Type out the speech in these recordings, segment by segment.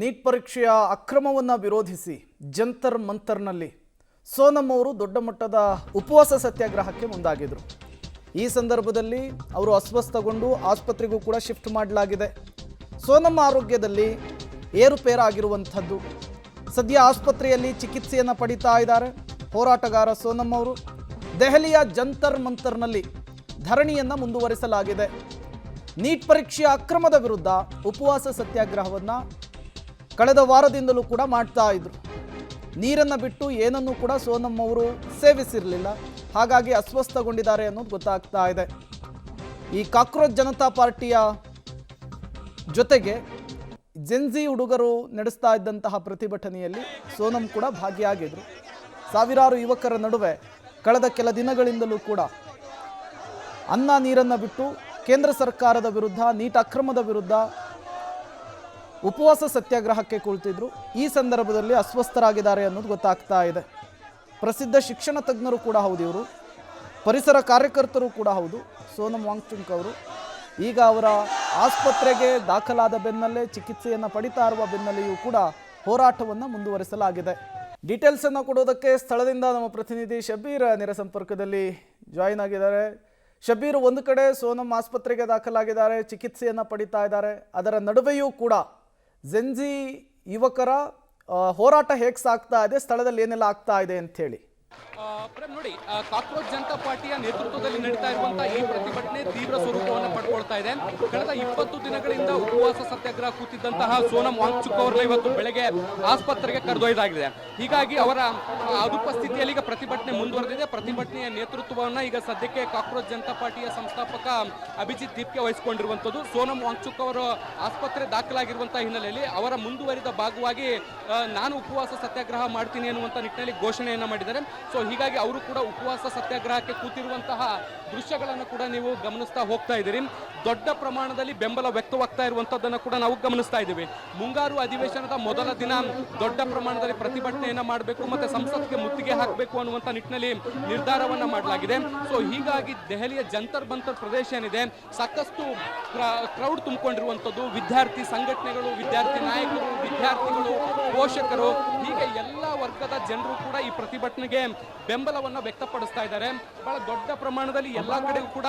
Neat ಪರೀಕ್ಷೆಯ ಅಕ್ರಮವನ್ನು ವಿರೋಧಿಸಿ ಜಂತರ್ ಮಂತರ್ನಲ್ಲಿ ಸೋನಂ ಅವರು ದೊಡ್ಡ ಮಟ್ಟದ ಉಪವಾಸ ಸತ್ಯಾಗ್ರಹಕ್ಕೆ ಮುಂದಾಗಿದ್ರು. ಈ ಸಂದರ್ಭದಲ್ಲಿ ಅವರು ಅಸ್ವಸ್ಥಗೊಂಡು ಆಸ್ಪತ್ರೆಗೂ ಕೂಡ ಶಿಫ್ಟ್ ಮಾಡಲಾಗಿದೆ. ಸೋನಂ ಆರೋಗ್ಯದಲ್ಲಿ ಏರುಪೇರಾಗಿರುವಂಥದ್ದು. ಸದ್ಯ ಆಸ್ಪತ್ರೆಯಲ್ಲಿ ಚಿಕಿತ್ಸೆಯನ್ನು ಪಡಿತಾ ಇದ್ದಾರೆ ಹೋರಾಟಗಾರ ಸೋನಂ ಅವರು. ದೆಹಲಿಯ ಜಂತರ್ ಮಂತರ್ನಲ್ಲಿ ಧರಣಿಯನ್ನು ಮುಂದುವರಿಸಲಾಗಿದೆ. ನೀಟ್ ಪರೀಕ್ಷೆಯ ಅಕ್ರಮದ ವಿರುದ್ಧ ಉಪವಾಸ ಸತ್ಯಾಗ್ರಹವನ್ನು ಕಳೆದ ವಾರದಿಂದಲೂ ಕೂಡ ಮಾಡ್ತಾ ಇದ್ರು. ನೀರನ್ನು ಬಿಟ್ಟು ಏನನ್ನೂ ಕೂಡ ಸೋನಂ ಅವರು ಸೇವಿಸಿರಲಿಲ್ಲ, ಹಾಗಾಗಿ ಅಸ್ವಸ್ಥಗೊಂಡಿದ್ದಾರೆ ಅನ್ನೋದು ಗೊತ್ತಾಗ್ತಾ ಇದೆ. ಈ ಕಾಕ್ರೋಚ್ ಜನತಾ ಪಾರ್ಟಿಯ ಜೊತೆಗೆ ಜೆನ್ಜಿ ಹುಡುಗರು ನಡೆಸ್ತಾ ಇದ್ದಂತಹ ಪ್ರತಿಭಟನೆಯಲ್ಲಿ ಸೋನಂ ಕೂಡ ಭಾಗಿಯಾಗಿದ್ರು. ಸಾವಿರಾರು ಯುವಕರ ನಡುವೆ ಕಳೆದ ಕೆಲ ದಿನಗಳಿಂದಲೂ ಕೂಡ ಅನ್ನ ನೀರನ್ನು ಬಿಟ್ಟು ಕೇಂದ್ರ ಸರ್ಕಾರದ ವಿರುದ್ಧ, ನೀಟ್ ಅಕ್ರಮದ ವಿರುದ್ಧ ಉಪವಾಸ ಸತ್ಯಾಗ್ರಹಕ್ಕೆ ಕುಳಿತಿದ್ರು. ಈ ಸಂದರ್ಭದಲ್ಲಿ ಅಸ್ವಸ್ಥರಾಗಿದ್ದಾರೆ ಅನ್ನೋದು ಗೊತ್ತಾಗ್ತಾ ಇದೆ. ಪ್ರಸಿದ್ಧ ಶಿಕ್ಷಣ ತಜ್ಞರು ಕೂಡ ಹೌದು ಇವರು, ಪರಿಸರ ಕಾರ್ಯಕರ್ತರು ಕೂಡ ಹೌದು ಸೋನಂ ವಾಂಗ್ಚುಕ್ ಅವರು. ಈಗ ಅವರ ಆಸ್ಪತ್ರೆಗೆ ದಾಖಲಾದ ಬೆನ್ನಲ್ಲೇ ಚಿಕಿತ್ಸೆಯನ್ನು ಪಡಿತಾ ಇರುವ ಬೆನ್ನಲ್ಲಿಯೂ ಕೂಡ ಹೋರಾಟವನ್ನು ಮುಂದುವರಿಸಲಾಗಿದೆ. ಡೀಟೇಲ್ಸನ್ನು ಕೊಡೋದಕ್ಕೆ ಸ್ಥಳದಿಂದ ನಮ್ಮ ಪ್ರತಿನಿಧಿ ಶಬೀರ್ ನೇರ ಸಂಪರ್ಕದಲ್ಲಿ ಜಾಯಿನ್ ಆಗಿದ್ದಾರೆ. ಶಬೀರ್, ಒಂದು ಕಡೆ ಸೋನಂ ಆಸ್ಪತ್ರೆಗೆ ದಾಖಲಾಗಿದ್ದಾರೆ, ಚಿಕಿತ್ಸೆಯನ್ನು ಪಡಿತಾ ಇದ್ದಾರೆ, ಅದರ ನಡುವೆಯೂ ಕೂಡ ಜೆನ್ಜಿ ಯುವಕರ ಹೋರಾಟ ಹೇಗೆ ಸಾಗ್ತಾ ಇದೆ, ಸ್ಥಳದಲ್ಲಿ ಏನೆಲ್ಲ ಆಗ್ತಾ ಇದೆ ಅಂತ ಹೇಳಿ. ನೋಡಿ, ಕಾಕ್ರೋಚ್ ಜನತಾ ಪಾರ್ಟಿಯ ನೇತೃತ್ವದಲ್ಲಿ ನಡೀತಾ ಇರುವಂತಹ ಈ ಪ್ರತಿಭಟನೆ ತೀವ್ರ ಸ್ವರೂಪವನ್ನು ಪಡ್ಕೊಳ್ತಾ ಇದೆ. ಕಳೆದ 20 ದಿನಗಳಿಂದ ಉಪವಾಸ ಸತ್ಯಾಗ್ರಹ ಕೂತಿದ್ದಂತಹ ಸೋನಂ ವಾಂಗ್ಚುಕ್ ಅವರನ್ನ ಇವತ್ತು ಬೆಳಗ್ಗೆ ಆಸ್ಪತ್ರೆಗೆ ಕರೆದೊಯ್ದಾಗಿದೆ. ಹೀಗಾಗಿ ಅವರ ಅನುಪಸ್ಥಿತಿಯಲ್ಲಿ ಈಗ ಪ್ರತಿಭಟನೆ ಮುಂದುವರೆದಿದೆ. ಪ್ರತಿಭಟನೆಯ ನೇತೃತ್ವವನ್ನು ಈಗ ಸದ್ಯಕ್ಕೆ ಕಾಕ್ರೋಚ್ ಜನತಾ ಪಾರ್ಟಿಯ ಸಂಸ್ಥಾಪಕ ಅಭಿಜಿತ್ ದೀಪ್ಗೆ ವಹಿಸಿಕೊಂಡಿರುವಂತದ್ದು. ಸೋನಂ ವಾಂಗ್ಚುಕ್ ಅವರು ಆಸ್ಪತ್ರೆ ದಾಖಲಾಗಿರುವಂತಹ ಹಿನ್ನೆಲೆಯಲ್ಲಿ ಅವರ ಮುಂದುವರಿದ ಭಾಗವಾಗಿ ನಾನು ಉಪವಾಸ ಸತ್ಯಾಗ್ರಹ ಮಾಡ್ತೀನಿ ಅನ್ನುವಂಥ ನಿಟ್ಟಿನಲ್ಲಿ ಘೋಷಣೆಯನ್ನ ಮಾಡಿದ್ದಾರೆ. ಸೊ ಹೀಗಾಗಿ ಅವರು ಕೂಡ ಉಪವಾಸ ಸತ್ಯಾಗ್ರಹಕ್ಕೆ ಕೂತಿರುವಂತಹ ದೃಶ್ಯಗಳನ್ನು ಕೂಡ ನೀವು ಗಮನಿಸ್ತಾ ಹೋಗ್ತಾ ಇದ್ದೀರಿ. ದೊಡ್ಡ ಪ್ರಮಾಣದಲ್ಲಿ ಬೆಂಬಲ ವ್ಯಕ್ತವಾಗ್ತಾ ಇರುವಂತದ್ದನ್ನು ಕೂಡ ನಾವು ಗಮನಿಸ್ತಾ ಇದ್ದೀವಿ. ಮುಂಗಾರು ಅಧಿವೇಶನದ ಮೊದಲ ದಿನ ದೊಡ್ಡ ಪ್ರಮಾಣದಲ್ಲಿ ಪ್ರತಿಭಟನೆಯನ್ನ ಮಾಡಬೇಕು ಮತ್ತೆ ಸಂಸತ್ಗೆ ಮುತ್ತಿಗೆ ಹಾಕಬೇಕು ಅನ್ನುವಂಥ ನಿಟ್ಟಿನಲ್ಲಿ ನಿರ್ಧಾರವನ್ನ ಮಾಡಲಾಗಿದೆ. ಸೊ ಹೀಗಾಗಿ ದೆಹಲಿಯ ಜಂತರ್ ಮಂತರ್ ಪ್ರದೇಶ ಏನಿದೆ ಸಾಕಷ್ಟು ಕ್ರೌಡ್ ತುಂಬಿಕೊಂಡಿರುವಂಥದ್ದು. ವಿದ್ಯಾರ್ಥಿ ಸಂಘಟನೆಗಳು, ವಿದ್ಯಾರ್ಥಿ ನಾಯಕರು, ವಿದ್ಯಾರ್ಥಿಗಳು, ಪೋಷಕರು, ಹೀಗೆ ಎಲ್ಲ ವರ್ಗದ ಜನರು ಕೂಡ ಈ ಪ್ರತಿಭಟನೆಗೆ ಬೆಂಬಲವನ್ನು ವ್ಯಕ್ತಪಡಿಸ್ತಾ ಇದ್ದಾರೆ. ಬಹಳ ದೊಡ್ಡ ಪ್ರಮಾಣದಲ್ಲಿ ಎಲ್ಲಾ ಕಡೆಗೂ ಕೂಡ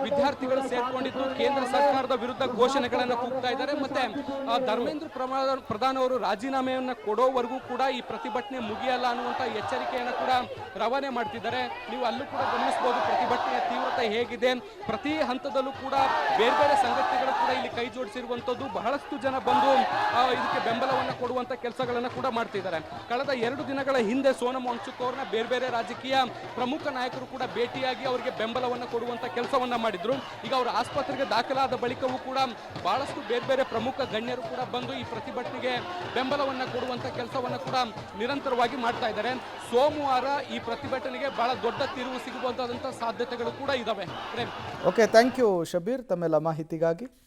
ವಿದ್ಯಾರ್ಥಿಗಳು ಸೇರ್ಕೊಂಡಿದ್ದು ಕೇಂದ್ರ ಸರ್ಕಾರದ ವಿರುದ್ಧ ಘೋಷಣೆಗಳನ್ನು ಕೂಗ್ತಾ ಇದ್ದಾರೆ. ಮತ್ತೆ ಧರ್ಮೇಂದ್ರ ಪ್ರಧಾನ್ ಅವರು ರಾಜೀನಾಮೆಯನ್ನು ಕೊಡೋವರೆಗೂ ಕೂಡ ಈ ಪ್ರತಿಭಟನೆ ಮುಗಿಯಲ್ಲ ಅನ್ನುವಂತ ಎಚ್ಚರಿಕೆಯನ್ನು ಕೂಡ ರವಾನೆ ಮಾಡ್ತಿದ್ದಾರೆ. ನೀವು ಅಲ್ಲೂ ಕೂಡ ಗಮನಿಸಬಹುದು ಪ್ರತಿಭಟನೆಯ ತೀವ್ರತೆ ಹೇಗಿದೆ. ಪ್ರತಿ ಹಂತದಲ್ಲೂ ಕೂಡ ಬೇರೆ ಬೇರೆ ಸಂಘಟನೆಗಳು ಕೂಡ ಇಲ್ಲಿ ಕೈ ಜೋಡಿಸಿರುವಂತದ್ದು. ಬಹಳಷ್ಟು ಜನ ಬಂದು ಇದಕ್ಕೆ ಬೆಂಬಲವನ್ನು ಕೊಡುವಂತ ಕೆಲಸಗಳನ್ನು ಕೂಡ ಮಾಡ್ತಿದ್ದಾರೆ. ಕಳೆದ 2 ದಿನಗಳ ಹಿಂದೆ ಸೋನಂ ವಾಂಗ್ಚುಕ್ ಅವರನ್ನ ಬೇರೆ ಬೇರೆ ರಾಜಕೀಯ ಪ್ರಮುಖ ನಾಯಕರು ಕೂಡ ಭೇಟಿಯಾಗಿ ಅವರಿಗೆ ಬೆಂಬಲವನ್ನು ಕೊಡುವಂತ ಕೆಲಸವನ್ನ ಮಾಡಿದ್ರು. ಈಗ ಅವರು ಆಸ್ಪತ್ರೆಗೆ ದಾಖಲಾದ ಬಳಿಕವೂ ಕೂಡ ಬಹಳಷ್ಟು ಬೇರೆ ಬೇರೆ ಪ್ರಮುಖ ಗಣ್ಯರು ಕೂಡ ಬಂದು ಈ ಪ್ರತಿಭಟನೆಗೆ ಬೆಂಬಲವನ್ನು ಕೊಡುವಂತ ಕೆಲಸವನ್ನ ಕೂಡ ನಿರಂತರವಾಗಿ ಮಾಡ್ತಾ ಇದ್ದಾರೆ. ಸೋಮವಾರ ಈ ಪ್ರತಿಭಟನೆಗೆ ಬಹಳ ದೊಡ್ಡ ತಿರುವು ಸಿಗುವಂತಹ ಸಾಧ್ಯತೆಗಳು ಕೂಡ ಇದಾವೆ. ಓಕೆ, ಥ್ಯಾಂಕ್ ಯು ಶಬೀರ್ ತಮ್ಮೆಲ್ಲ ಮಾಹಿತಿಗಾಗಿ.